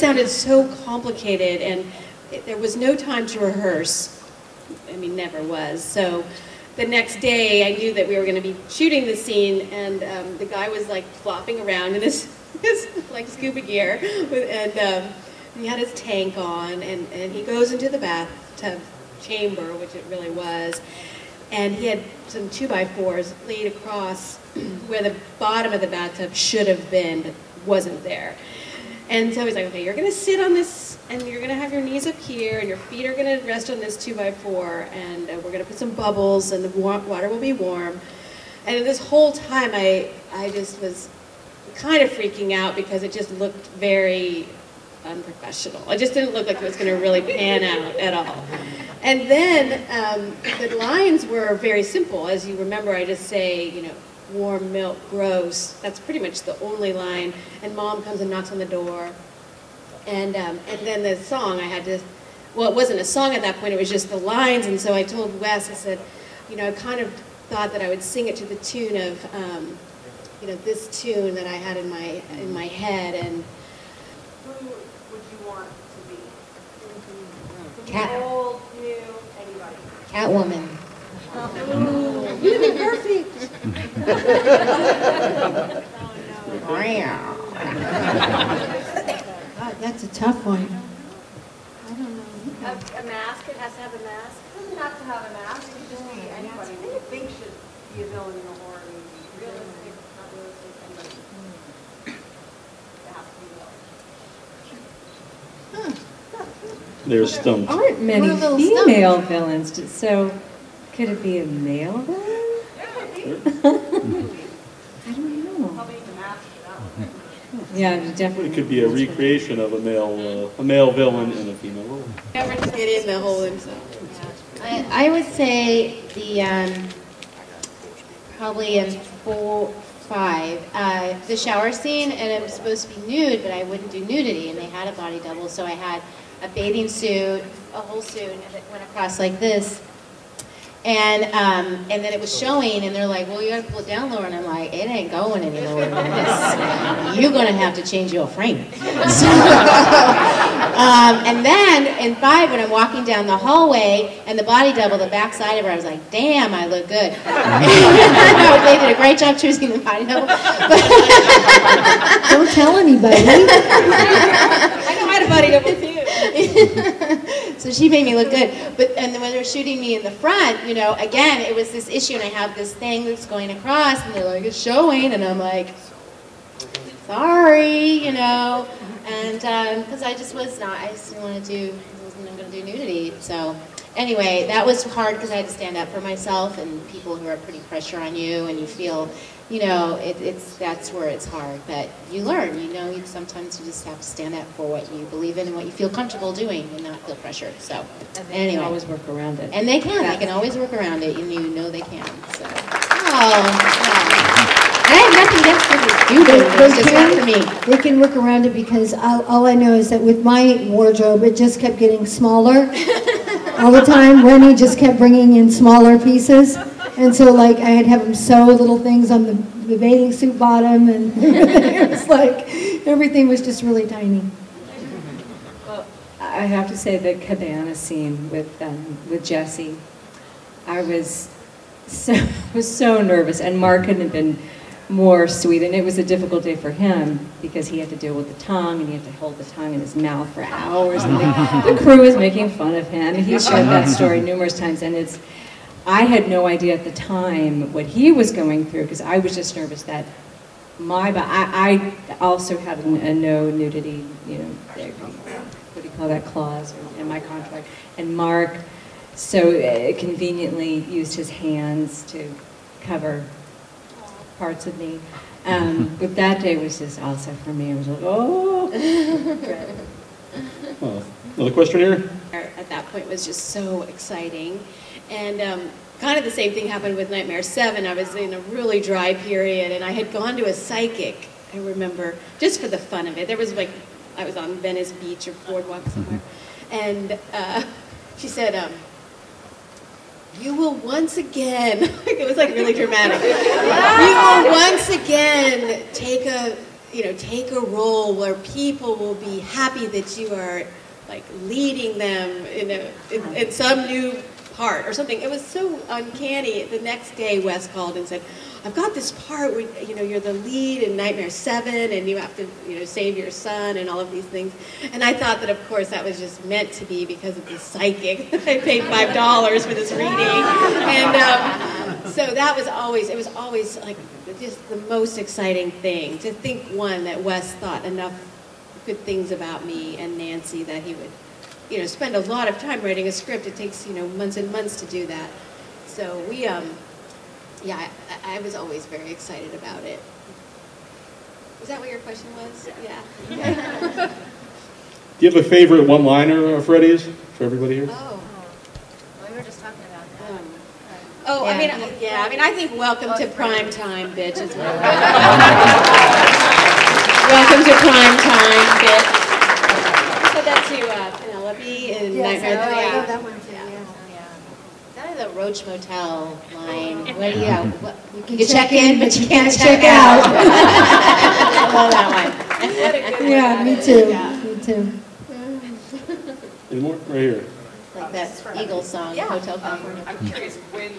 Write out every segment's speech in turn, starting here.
sounded so complicated, and there was no time to rehearse. I mean, never was. So the next day, I knew that we were going to be shooting the scene, and the guy was like flopping around in his like scuba gear, and he had his tank on, and he goes into the bathtub chamber, which it really was, and he had some 2x4s laid across where the bottom of the bathtub should have been, but wasn't there. And so he's like, okay, you're going to sit on this, and you're going to have your knees up here, and your feet are going to rest on this 2x4, and we're going to put some bubbles, and the water will be warm. And this whole time, I just was kind of freaking out because it just looked very unprofessional. It just didn't look like it was going to really pan out at all. And then the lines were very simple. As you remember, I just say, you know, warm milk, gross. That's pretty much the only line. And Mom comes and knocks on the door. And then the song, I had to, well, it wasn't a song at that point, it was just the lines. And so I told Wes, I said, you know, I kind of thought that I would sing it to the tune of, you know, this tune that I had in my head. And who would you want to be? Cat. Old, new, anybody. Catwoman. You'd be perfect. God, that's a tough one. I don't know. A mask, it has to have a mask. It doesn't have to have a mask, it could just be anybody that you think should be a villain in a horror movie. Realistic, not realistic, anybody. It has to be villain. They're stumped. Aren't many female villains, so could it be a male villain? I don't know. Probably the mask for that one. Yeah, definitely. It could be a recreation of a male villain in a female role. Never to get in the hole himself. I would say the probably in 4, 5, the shower scene, and it was supposed to be nude, but I wouldn't do nudity, and they had a body double, so I had a bathing suit, a whole suit, and it went across like this. And then it was showing, and they're like, well, you gotta pull it down lower, and I'm like, it ain't going any lower than this. You're gonna have to change your frame. So, and then in 5, when I'm walking down the hallway, and the body double, the back side of her, I was like, damn, I look good. They did a great job choosing the body double. Don't tell anybody. I know I had a body double too. So she made me look good. And then when they're shooting me in the front, you know, again, it was this issue, and I have this thing that's going across, and they're like, it's showing, and I'm like, sorry, you know, and because I just was not, I just didn't want to do, wasn't going to do nudity. So anyway, that was hard because I had to stand up for myself, and people who are putting pressure on you, and you feel, you know, that's where it's hard. But you learn, you know, sometimes you just have to stand up for what you believe in and what you feel comfortable doing and not feel pressured. So anyway. They can always work around it. And they can always work around it, and you know they can. So, I have nothing against them to do it, it's just not for me. They can work around it because all I know is that with my wardrobe, it just kept getting smaller all the time. Rennie just kept bringing in smaller pieces. And so, like, I had to have them sew little things on the bathing suit bottom, and it was like, everything was just really tiny. Well, I have to say the cabana scene with Jesse, I was so nervous, and Mark couldn't have been more sweet, and it was a difficult day for him because he had to deal with the tongue, and he had to hold the tongue in his mouth for hours, and the crew was making fun of him, and he shared that story numerous times, and I had no idea at the time what he was going through, because I was just nervous that I also had a no nudity, you know, what do you call that, clause in my contract, and Mark so conveniently used his hands to cover parts of me. But that day was just also for me, I was like, oh. Another question here? At that point was just so exciting. And kind of the same thing happened with Nightmare 7. I was in a really dry period, and I had gone to a psychic, I remember, just for the fun of it. There was like, I was on Venice Beach or Boardwalk somewhere, and she said, you will once again, it was like really dramatic, you will once again take take a role where people will be happy that you are like leading them in some new part or something. It was so uncanny. The next day, Wes called and said, "I've got this part where you're the lead in Nightmare 7, and you have to save your son and all of these things." And I thought that, of course, that was just meant to be because of the psychic. I paid $5 for this reading, and so it was always like just the most exciting thing to think, one, that Wes thought enough good things about me and Nancy that he would spend a lot of time writing a script. It takes months and months to do that. So we yeah, I was always very excited about it. Is that what your question was? Yeah. Do you have a favorite one-liner of Freddie's for everybody here? Oh. We were just talking about that. Oh, yeah. I think "Welcome to Prime Time, bitch" is one. Welcome to Prime Time, bitch. I said that to Penelope in Nightmare 3. I love that one too. That is a Roach Motel line. What do you have? You can check in, but you can't check out. I love that one. Yeah, me too. Me too. Any more? Right here. Like that Eagles song, Yeah. Hotel California. I'm curious, when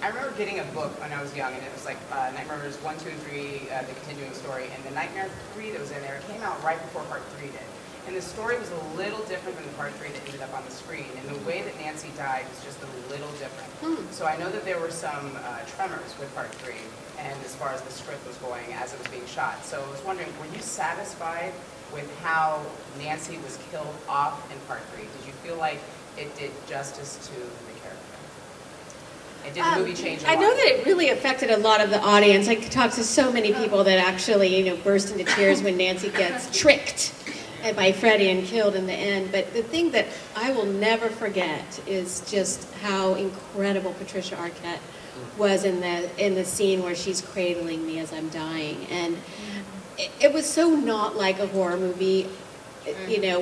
I remember getting a book when I was young, and it was like Nightmares 1, 2, and 3, the continuing story, and the Nightmare 3 that was in there, it came out right before Part 3 did. And the story was a little different than the Part 3 that ended up on the screen, and the way that Nancy died was just a little different. So I know that there were some tremors with Part 3, and as far as the script was going as it was being shot. So I was wondering, were you satisfied with how Nancy was killed off in Part 3? Did you feel like it did justice to the character? And did the movie change a lot? I know that it really affected a lot of the audience. I talked to so many people that actually, burst into tears when Nancy gets tricked by Freddie and killed in the end. But the thing that I will never forget is just how incredible Patricia Arquette was in the scene where she's cradling me as I'm dying. And it was so not like a horror movie,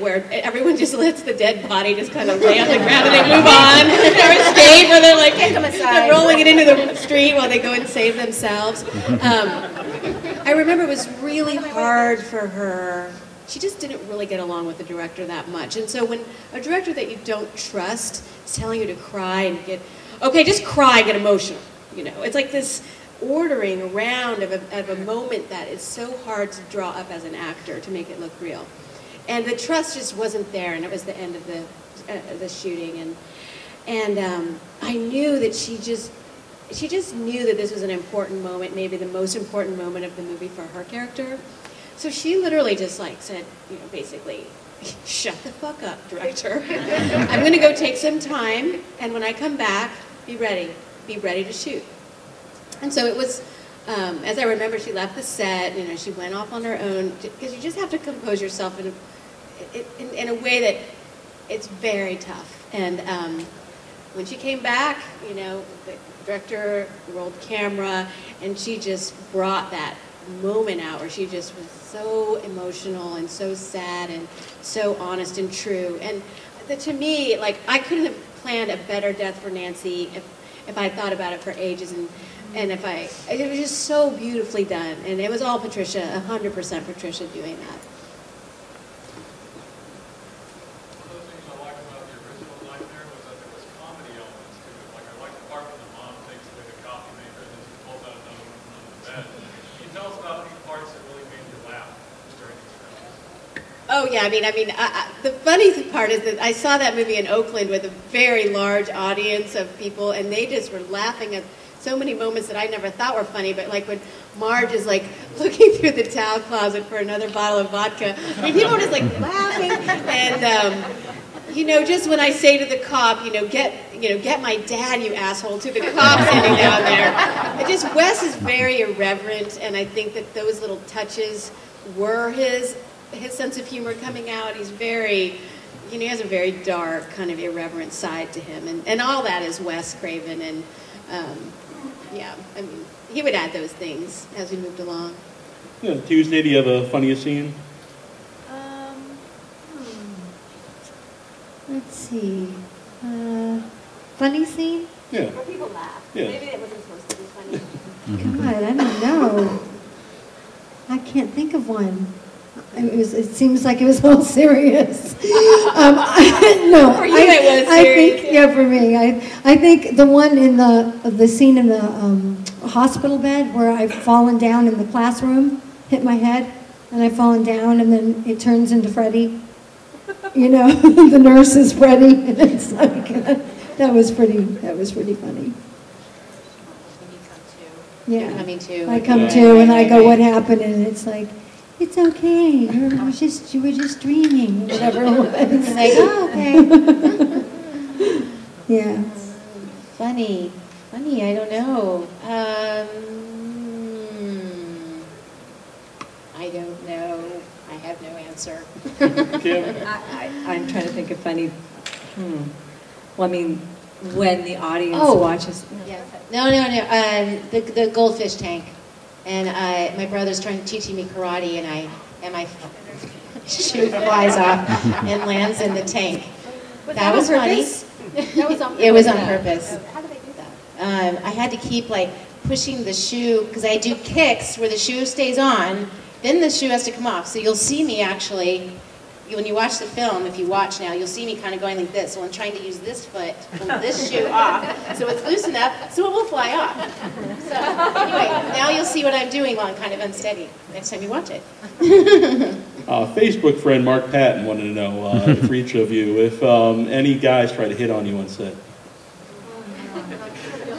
where everyone just lets the dead body just kind of lay on the ground and they move on or escape, or they're like they're rolling it into the street while they go and save themselves. I remember it was really hard for her. She just didn't really get along with the director that much. And so when a director that you don't trust is telling you to cry and just cry, get emotional, It's like this ordering around of a moment that is so hard to draw up as an actor to make it look real. And the trust just wasn't there, and it was the end of the shooting. And I knew that she just knew that this was an important moment, maybe the most important moment of the movie for her character. So she literally just said, basically, "Shut the fuck up, director. I'm going to go take some time, and when I come back, be ready to shoot." And so it was, as I remember, she left the set, she went off on her own, because you just have to compose yourself in a way that it's very tough. And when she came back, the director rolled camera, and she just brought that moment out where she just was so emotional and so sad and so honest and true. And to me, I couldn't have planned a better death for Nancy if I thought about it for ages, and it was just so beautifully done, and it was all Patricia, 100% Patricia doing that. One of the things I liked about the original Nightmare was that there was comedy elements to it. Like I liked the part when the mom takes away the coffee maker and then she pulls out another one from under the bed. Can you tell us about any parts that really made you laugh during these films? Oh yeah, the funny part is that I saw that movie in Oakland with a very large audience of people, and they just were laughing at so many moments that I never thought were funny. But when Marge is looking through the towel closet for another bottle of vodka, people were just laughing. And just when I say to the cop, get my dad, you asshole, to the cop sitting down there. Wes is very irreverent, and I think that those little touches were his sense of humor coming out. He's very, he has a very dark, kind of irreverent side to him, and all that is Wes Craven, and he would add those things as we moved along. Yeah, Tuesday, do you have a funniest scene? Let's see. Funny scene? Yeah. Where people laugh. Yeah. Maybe it wasn't supposed to be funny. God, I don't know. I can't can't think of one. It seems like it was all serious. No, For you it was I serious, think, yeah, for me. I think the one in the scene in the hospital bed where I've fallen down in the classroom, hit my head, and I've fallen down, and then it turns into Freddie. You know, the nurse is Freddie, and it's like that was pretty funny. Yeah, Coming to. I come to and I go, what happened? And it's like, it's okay. You were just dreaming, or whatever it was. It's like, oh, okay. Yeah. Funny. I don't know. I don't know. I have no answer. Kim? I'm trying to think of funny. Well, I mean, when the audience watches. Yes. No. The goldfish tank, and my brother's trying to teach me karate, and my shoe flies off and lands in the tank. That was funny. That was on purpose. It was on purpose. How do they do that? I had to keep like pushing the shoe because I do kicks where the shoe stays on, then the shoe has to come off. So you'll see me actually. When you watch the film, if you watch now, you'll see me kind of going like this. So I'm trying to use this foot to pull this shoe off, so it's loose enough, so it will fly off. So anyway, now you'll see what I'm doing while I'm kind of unsteady next time you watch it. Facebook friend Mark Patton wanted to know, for each of you, if any guys try to hit on you on set.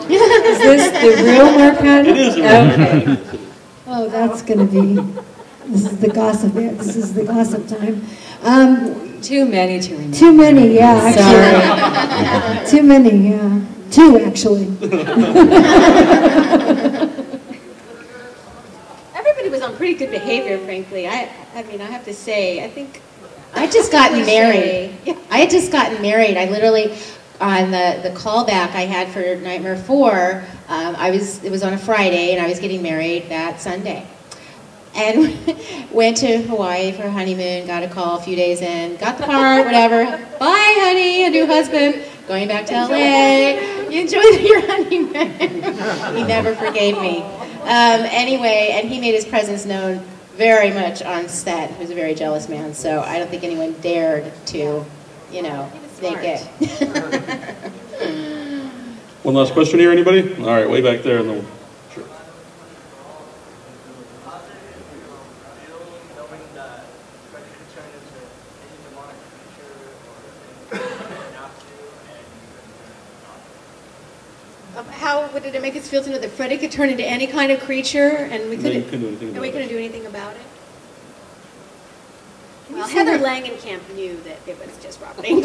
Is this the real Mark Patton? It is a real Mark Patton. Oh, that's going to be, this is the gossip time. Too many to remember. Too many, yeah, actually. Too many, yeah. Two, actually. Everybody was on pretty good behavior, frankly. I mean, I have to say, I think I had just gotten married. Yeah. I had just gotten married. I literally, on the callback I had for Nightmare 4, it was on a Friday, and I was getting married that Sunday. And went to Hawaii for a honeymoon, got a call a few days in, got the part, whatever. Bye, honey, a new husband. Going back to LA. You enjoyed your honeymoon. He never forgave me. Anyway, and he made his presence known very much on set. He was a very jealous man, so I don't think anyone dared to, make it. One last question here, anybody? All right, way back there in the... Sure. how did it make us feel to know that Freddy could turn into any kind of creature, and we couldn't do anything about do anything about it? Well, Heather Langenkamp knew that it was just Robin.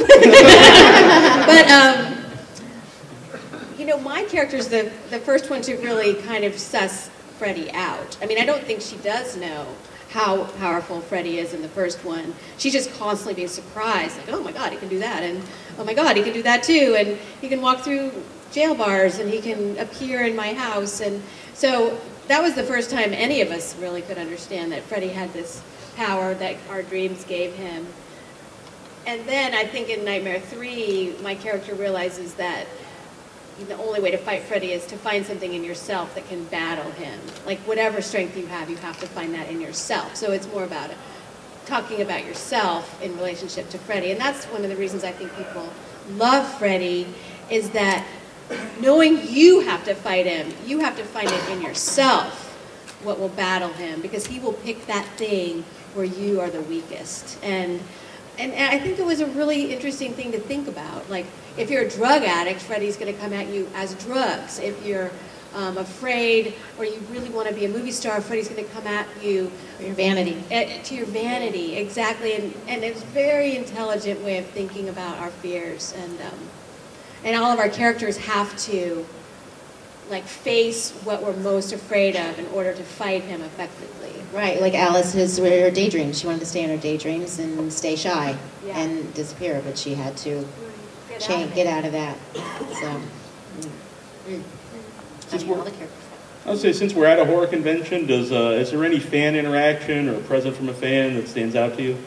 But my character's the first one to really kind of suss Freddy out. I mean, I don't think she does know how powerful Freddy is in the first one. She's just constantly being surprised, like, oh my God, he can do that, and oh my God, he can do that too, and he can walk through jail bars, and he can appear in my house, and so that was the first time any of us really could understand that Freddy had this power that our dreams gave him. And then I think in Nightmare 3, my character realizes that the only way to fight Freddy is to find something in yourself that can battle him. Like whatever strength you have to find that in yourself. So it's more about talking about yourself in relationship to Freddy. And that's one of the reasons I think people love Freddy, is that knowing you have to fight him, you have to find it in yourself what will battle him, because he will pick that thing where you are the weakest. And I think it was a really interesting thing to think about. Like, if you're a drug addict, Freddy's going to come at you as drugs. If you're afraid or you really want to be a movie star, Freddy's going to come at you. Your vanity. To your vanity, exactly. And it's a very intelligent way of thinking about our fears. And all of our characters have to face what we're most afraid of in order to fight him effectively. Right, like Alice has her daydreams. She wanted to stay in her daydreams and stay shy and disappear, but she had to get out of that. So, I would say, since we're at a horror convention, is there any fan interaction or a present from a fan that stands out to you?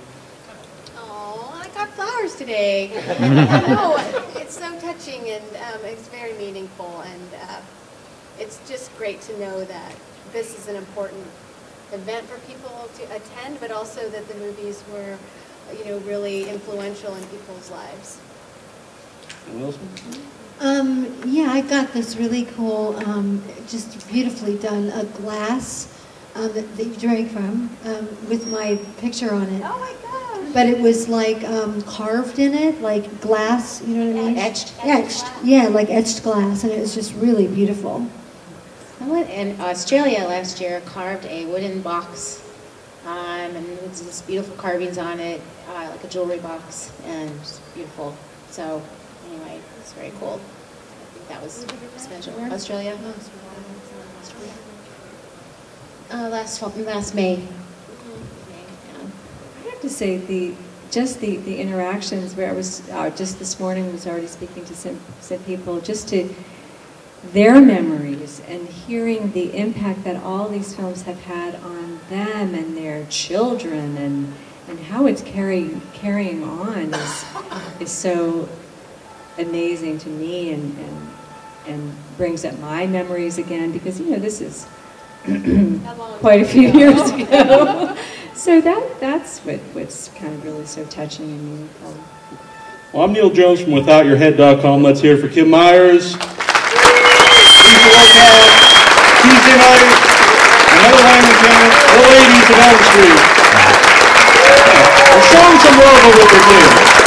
Oh, I got flowers today. No, it's so touching, and it's very meaningful, and it's just great to know that this is an important event for people to attend, but also that the movies were, you know, really influential in people's lives. Wilson? Yeah, I got this really cool, just beautifully done, a glass that you drank from with my picture on it. Oh my gosh. But it was like carved in it, like glass, you know what I mean? Etched. Etched, yeah, like etched glass, and it was just really beautiful. Someone in Australia last year carved a wooden box, and it's this beautiful carvings on it, like a jewelry box, and it's beautiful. So anyway, it's very cool. I think that was special. Australia. Last May. I have to say the interactions where I was just this morning was already speaking to some people, just to their memories and hearing the impact that all these films have had on them and their children, and how it's carrying on is so amazing to me, and brings up my memories again, because you know this is quite a few years ago. So that's what's kind of really so touching and meaningful. Well, I'm Neil Jones from WithoutYourHead.com. Let's hear it for Kim Myers. Tuesday night, another Lyman Cannon, the ladies of Elm Street. We're showing some love over there, too.